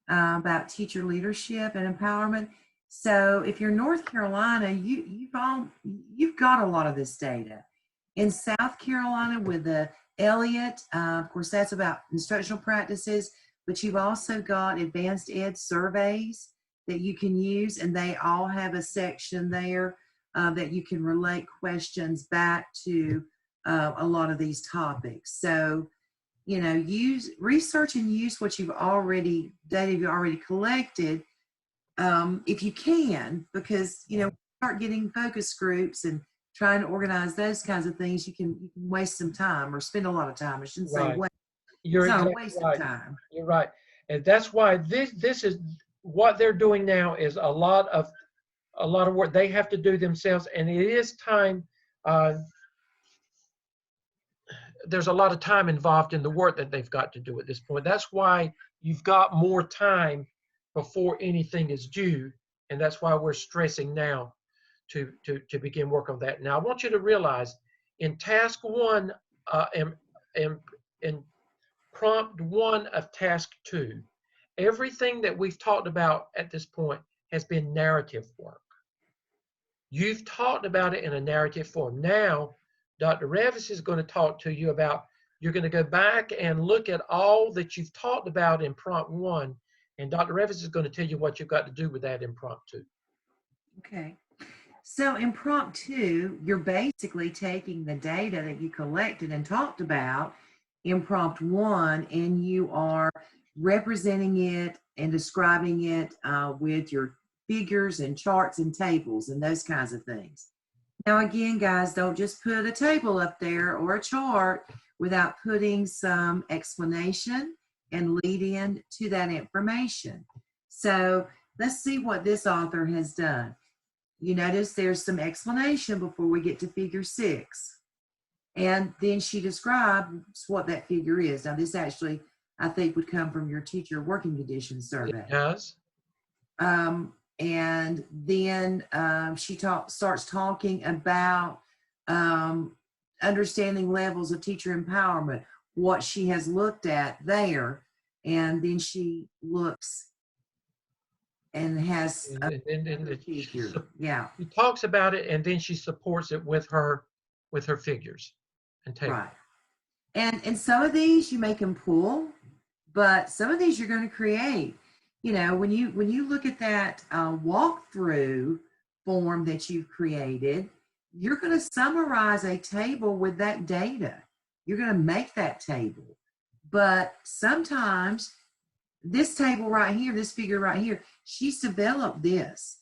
About teacher leadership and empowerment. So if you're North Carolina, you've got a lot of this data. In South Carolina with the Elliott, of course, that's about instructional practices, but you've also got advanced ed surveys that you can use, and they all have a section there that you can relate questions back to a lot of these topics. So, you know, research and use what you've already, data you've already collected, if you can, because, you know, start getting focus groups and trying to organize those kinds of things, you can waste some time or spend a lot of time. I shouldn't say Right. waste. You're It's not a exactly waste right. of time. You're right. And that's why this is what they're doing now is a lot of work they have to do themselves, and it is time. There's a lot of time involved in the work that they've got to do at this point. That's why you've got more time before anything is due, and that's why we're stressing now to begin work on that. Now, I want you to realize in task one, in prompt one of task two, everything that we've talked about at this point has been narrative work. You've talked about it in a narrative form. Now, Dr. Revis is going to talk to you about, you're going to go back and look at all that you've talked about in prompt one, and Dr. Revis is going to tell you what you've got to do with that in prompt two. Okay. So in prompt two, you're basically taking the data that you collected and talked about in prompt one, and you are representing it and describing it with your figures and charts and tables and those kinds of things. Now, again, guys, don't just put a table up there or a chart without putting some explanation and lead in to that information. So let's see what this author has done. You notice there's some explanation before we get to figure 6. And then she describes what that figure is. Now, this actually, I think, would come from your teacher working conditions survey. It does. And then she starts talking about understanding levels of teacher empowerment, what she has looked at there. And then she looks and has yeah. She talks about it, and then she supports it with her figures and tables. Right. And some of these you make them pull, but some of these you're going to create. You know, when you look at that walkthrough form that you've created, you're going to summarize a table with that data. You're going to make that table. But sometimes this table right here, this figure right here, she's developed this.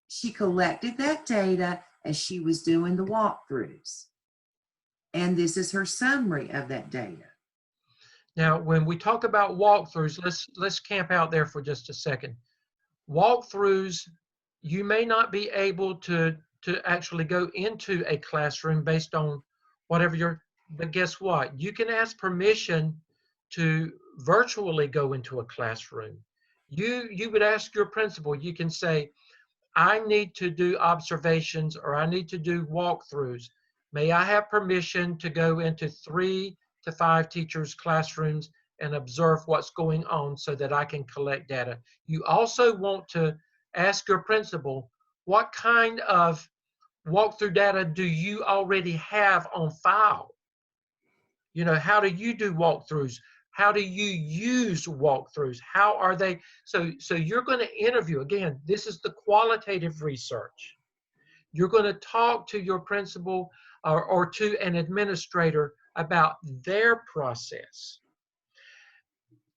She collected that data as she was doing the walkthroughs. And this is her summary of that data. Now, when we talk about walkthroughs, let's camp out there for just a second. Walkthroughs, you may not be able to actually go into a classroom based on whatever but guess what? You can ask permission to virtually go into a classroom. You would ask your principal, you can say, I need to do observations or I need to do walkthroughs. May I have permission to go into 3 to 5 teachers' classrooms and observe what's going on so that I can collect data? You also want to ask your principal, what kind of walkthrough data do you already have on file? You know, how do you do walkthroughs? How do you use walkthroughs? How are they? So you're going to interview. Again, this is the qualitative research. You're going to talk to your principal or to an administrator about their process.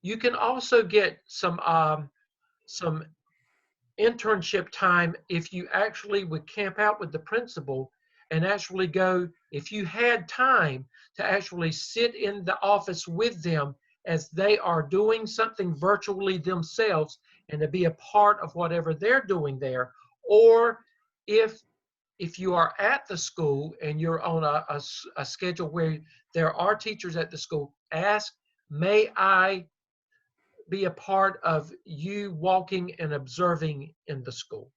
You can also get some internship time if you actually would camp out with the principal and actually go, if you had time to actually sit in the office with them as they are doing something virtually themselves and to be a part of whatever they're doing there. Or if you are at the school and you're on a schedule where there are teachers at the school, ask, may I be a part of you walking and observing in the school?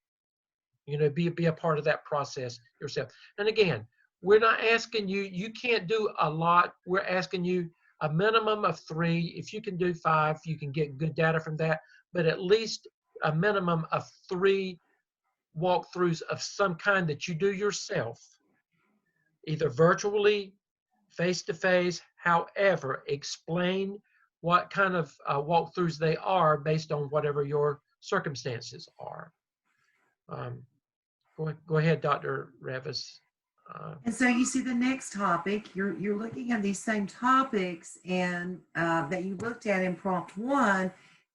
You know, be a part of that process yourself. And again, we're not asking you, you can't do a lot. We're asking you a minimum of 3. If you can do 5, you can get good data from that, but at least a minimum of 3 walkthroughs of some kind that you do yourself, either virtually, face-to-face, however, explain what kind of walkthroughs they are based on whatever your circumstances are. Go ahead, Dr. Revis. And so you see the next topic, you're looking at these same topics and that you looked at in prompt 1,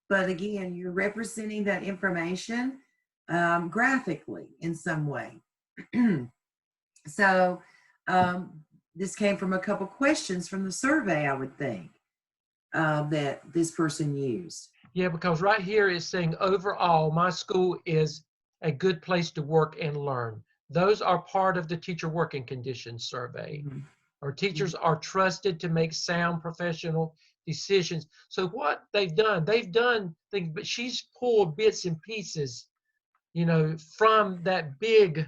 but again, you're representing that information graphically in some way. So this came from a couple questions from the survey, I would think, that this person used. Yeah, because right here it's saying overall, my school is a good place to work and learn. Those are part of the teacher working conditions survey. Mhm. Our teachers are trusted to make sound professional decisions. So what they've done things, but she's pulled bits and pieces, you know, from that big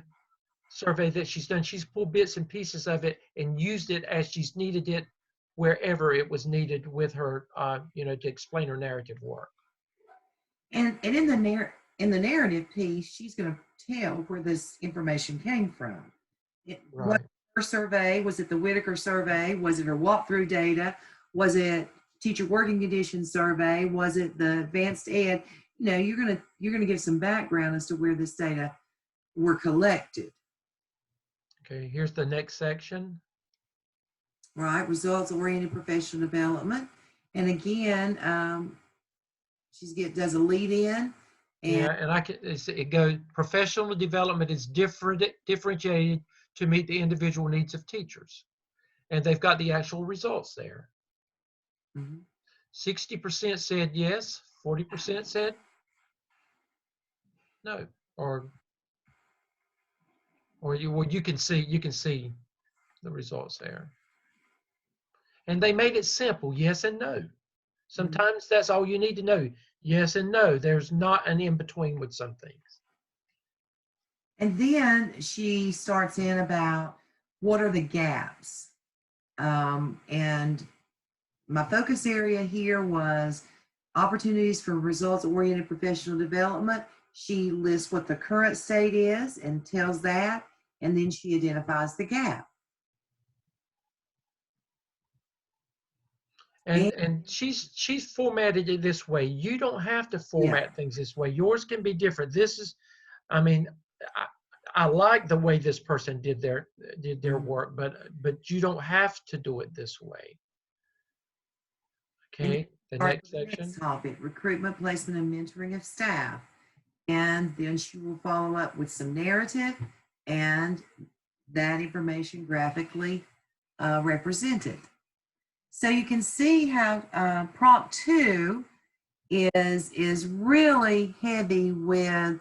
survey that she's done. She's pulled bits and pieces of it and used it as she's needed it wherever it was needed with her, you know, to explain her narrative work. And in the narrative piece, she's going to tell where this information came from. Right. What her survey? Was it the Whitaker survey? Was it her walkthrough data? Was it teacher working conditions survey? Was it the advanced ed? You know, you're gonna give some background as to where this data were collected. Okay, here's the next section. Right, results oriented professional development, and again, does a lead in. And Yeah, and it goes, professional development is differentiated to meet the individual needs of teachers. And they've got the actual results there. 60% said yes, 40% said no, or you can see the results there. And they made it simple, yes and no. Sometimes that's all you need to know, yes and no. There's not an in-between with some things. And then she starts in about what are the gaps. And my focus area here was opportunities for results-oriented professional development. She lists what the current state is and tells that, and then she identifies the gap. And she's formatted it this way. You don't have to format things this way. Yours can be different. This is, I mean, I like the way this person did their work, but you don't have to do it this way. Okay, the next section. Next topic, recruitment, placement, and mentoring of staff. And then she will follow up with some narrative and that information graphically represented. So you can see how prompt 2 is really heavy with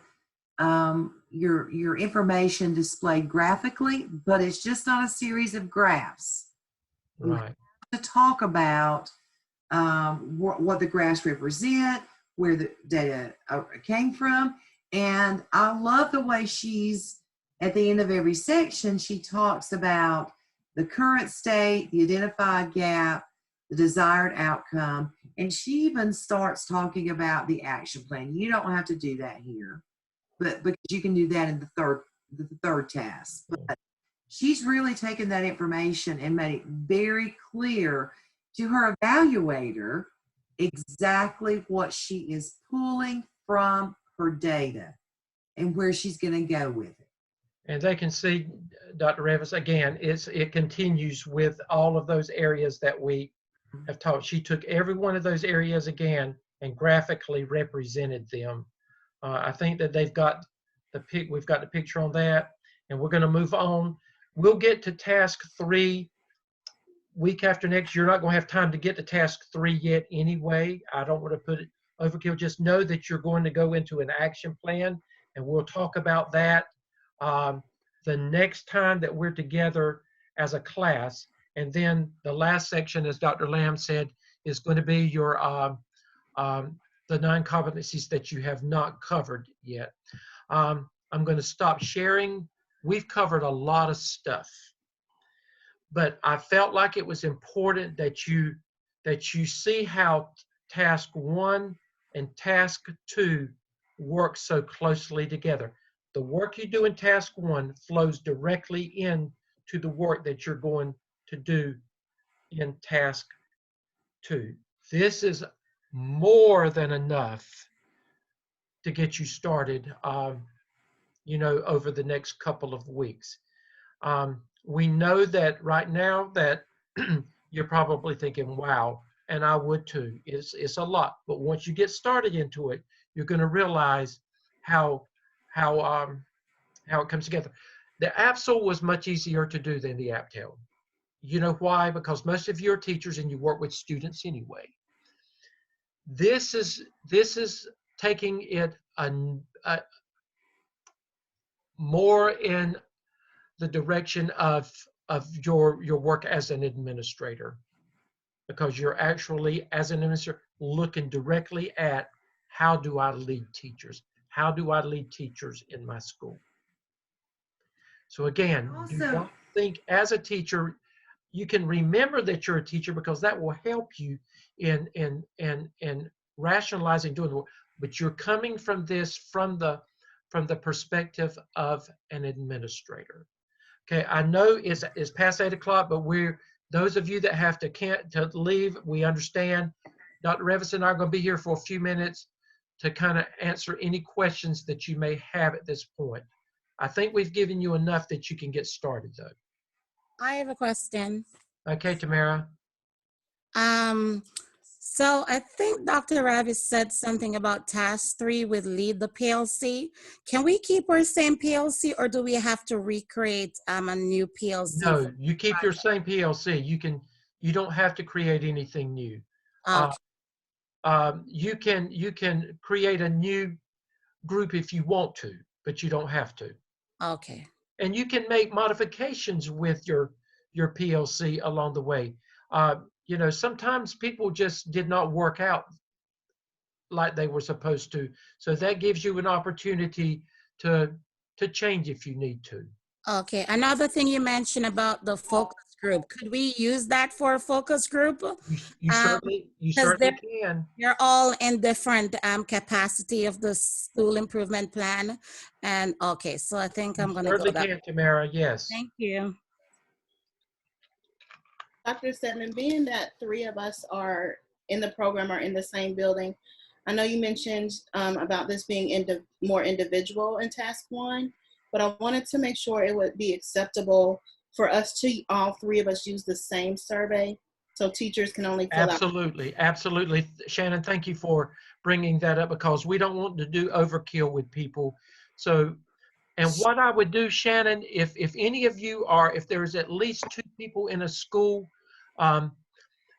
your information displayed graphically, but it's just not a series of graphs. Right. To talk about what the graphs represent, where the data came from. And I love the way she's, at the end of every section, she talks about the current state, the identified gap, the desired outcome, and she even starts talking about the action plan. You don't have to do that here, but because you can do that in the third task. But she's really taken that information and made it very clear to her evaluator exactly what she is pulling from her data and where she's going to go with it. And they can see, Dr. Revis, again, it continues with all of those areas that we have taught. She took every one of those areas again and graphically represented them. I think that we've got the picture on that, and we're going to move on. We'll get to task 3 week after next. You're not going to have time to get to task 3 yet anyway. I don't want to put it overkill. Just know that you're going to go into an action plan, and we'll talk about that the next time that we're together as a class. And then the last section, as Dr. Lamb said, is going to be your the 9 competencies that you have not covered yet. I'm going to stop sharing. We've covered a lot of stuff, but I felt like it was important that you see how task 1 and task 2 work so closely together. The work you do in task 1 flows directly into the work that you're going to do in task 2. This is more than enough to get you started, you know, over the next couple of weeks. We know that right now that you're probably thinking, wow, and I would too. It's a lot. But once you get started into it, you're going to realize how how um, how it comes together. The APSL was much easier to do than the APTEL. You know why? Because most of you are teachers and you work with students anyway. This is taking it a more in the direction of your work as an administrator, because you're actually, as an administrator, looking directly at how do I lead teachers? How do I lead teachers in my school? So again, do Also, not think as a teacher, you can remember that you're a teacher because that will help you in rationalizing doing the work. But you're coming from this from the perspective of an administrator. Okay, I know it's past 8 o'clock, but those of you that have to leave, we understand. Dr. Revis and I are going to be here for a few minutes to kind of answer any questions that you may have at this point. I think we've given you enough that you can get started, though. I have a question. Okay, Tamara. Um, so I think Dr. Ravis said something about task 3 with lead the PLC. Can we keep our same PLC, or do we have to recreate a new PLC? No, you keep your same PLC. You don't have to create anything new. Okay. You can create a new group if you want to, but you don't have to. Okay. And you can make modifications with your PLC along the way. You know, sometimes people just did not work out like they were supposed to. So that gives you an opportunity to change if you need to. Okay. Another thing you mentioned about the focus group. Could we use that for a focus group? You certainly can. You're all in different capacity of the school improvement plan. And okay, so I think I'm going to go Certainly that. can, Tamara. Yes. Thank you. Dr. Stedman, being that 3 of us are in the program or in the same building, I know you mentioned about this being more individual in task 1, but I wanted to make sure it would be acceptable for us to, all 3 of us, use the same survey so teachers can only fill out. Absolutely, absolutely. Shannon, thank you for bringing that up, because we don't want to do overkill with people. So, and what I would do, Shannon, if any of you are, if there's at least 2 people in a school,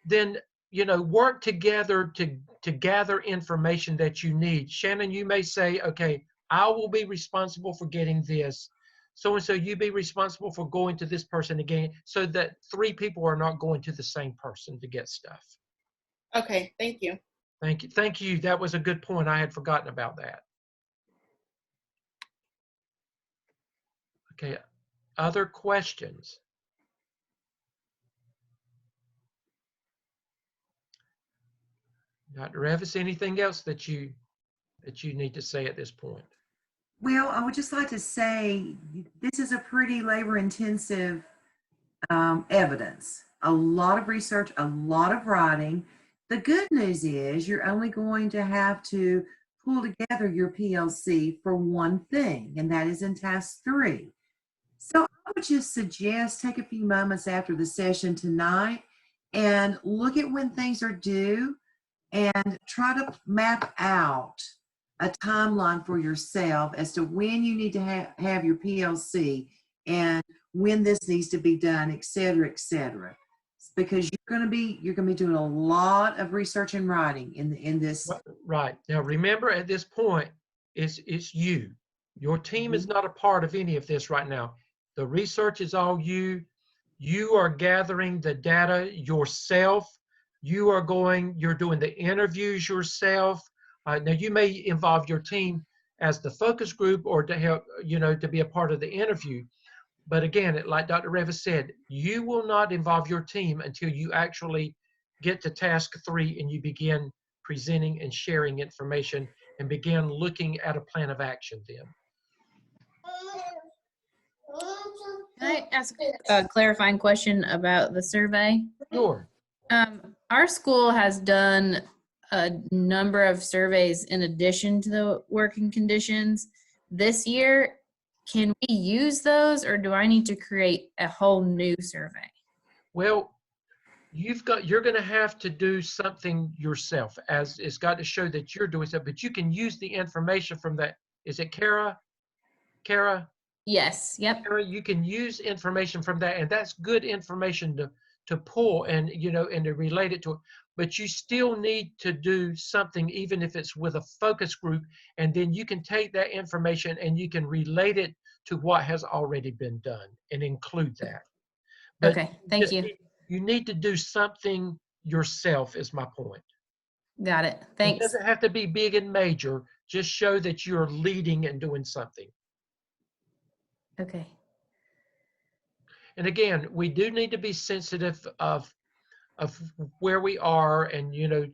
then, you know, work together to gather information that you need. Shannon, you may say, okay, I will be responsible for getting this. So-and-so, you be responsible for going to this person again, so that 3 people are not going to the same person to get stuff. Okay, thank you. Thank you. Thank you. That was a good point. I had forgotten about that. Okay, other questions? Dr. Revis, anything else that you need to say at this point? well, I would just like to say this is a pretty labor-intensive evidence. A lot of research, a lot of writing. The good news is you're only going to have to pull together your PLC for one thing, and that is in task 3. So I would just suggest take a few moments after the session tonight and look at when things are due and try to map out a timeline for yourself as to when you need to have your PLC and when this needs to be done, et cetera, because you're going to be doing a lot of research and writing in this. Right. Now, remember, at this point, it's you. Your team is not a part of any of this right now. The research is all you. You are gathering the data yourself. You're doing the interviews yourself. Now, you may involve your team as the focus group or to help, you know, to be a part of the interview. But again, like Dr. Revis said, you will not involve your team until you actually get to task 3 and you begin presenting and sharing information and begin looking at a plan of action then. Can I ask a clarifying question about the survey? Sure. Our school has done a number of surveys in addition to the working conditions this year. can we use those, or do I need to create a whole new survey? Well, you're going to have to do something yourself, as it's got to show that you're doing something, but you can use the information from that. Is it Kara? Kara? Yes. Yep. Kara, you can use information from that, and that's good information to pull and, you know, and to relate it to it. But you still need to do something, even if it's with a focus group, and then you can take that information and you can relate it to what has already been done and include that. But Okay. Thank you. you need to do something yourself, is my point. Got it. It Thanks. doesn't have to be big and major. Just show that you're leading and doing something. Okay. And again, we do need to be sensitive of where we are, and you know,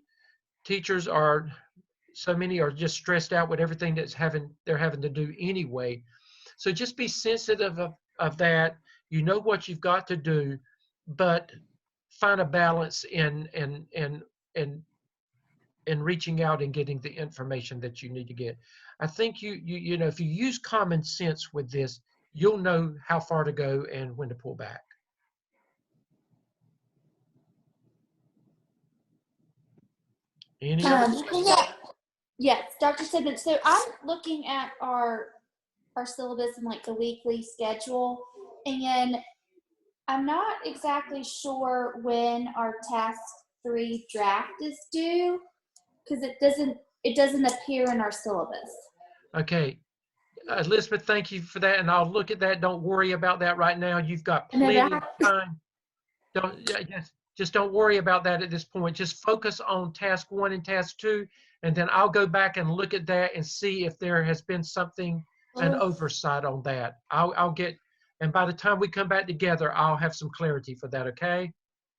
teachers are, so many are just stressed out with everything they're having to do anyway. So just be sensitive of that. You know what you've got to do, but find a balance in reaching out and getting the information that you need to get. I think you know, if you use common sense with this, you'll know how far to go and when to pull back. Any other questions? Yes, Dr. Simmons. So I'm looking at our syllabus and like the weekly schedule, and I'm not exactly sure when our task 3 draft is due, because it doesn't appear in our syllabus. Okay, Elizabeth, thank you for that, and I'll look at that. Don't worry about that right now. You've got plenty of time. Just don't worry about that at this point. Just focus on task 1 and task 2, and then I'll go back and look at that and see if there has been something, an oversight on that. I'll get, and by the time we come back together, I'll have some clarity for that, okay?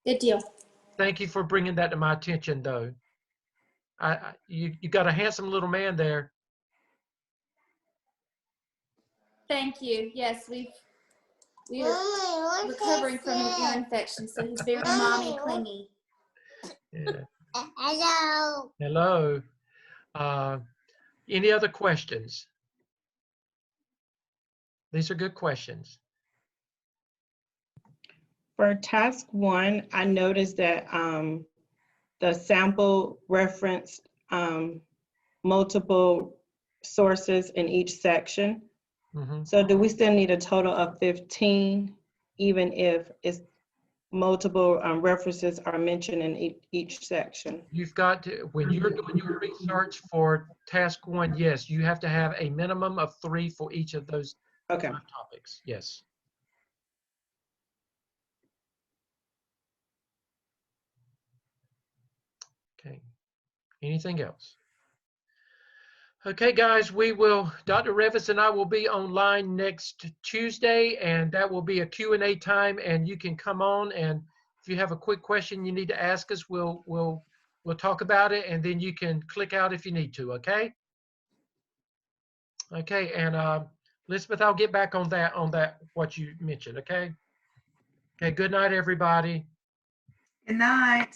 Good deal. Thank you for bringing that to my attention, though. You got a handsome little man there. Thank you. Yes, we are recovering from an ear infection, so he's very mommy clingy. Yeah. Hello. Hello. Any other questions? These are good questions. For task 1, I noticed that the sample referenced multiple sources in each section. Mm-hmm. So do we still need a total of 15, even if it's multiple references are mentioned in each section? You've got to, when you're doing your research for task 1, yes, you have to have a minimum of 3 for each of those topics. Yes. Okay. Anything else? Okay, guys, we will, Dr. Revis and I will be online next Tuesday, and that will be a Q&A time, and you can come on, and if you have a quick question you need to ask us, we'll talk about it, and then you can click out if you need to, okay? Okay, and Elizabeth, I'll get back on that what you mentioned, okay? Okay, good night, everybody. Good night.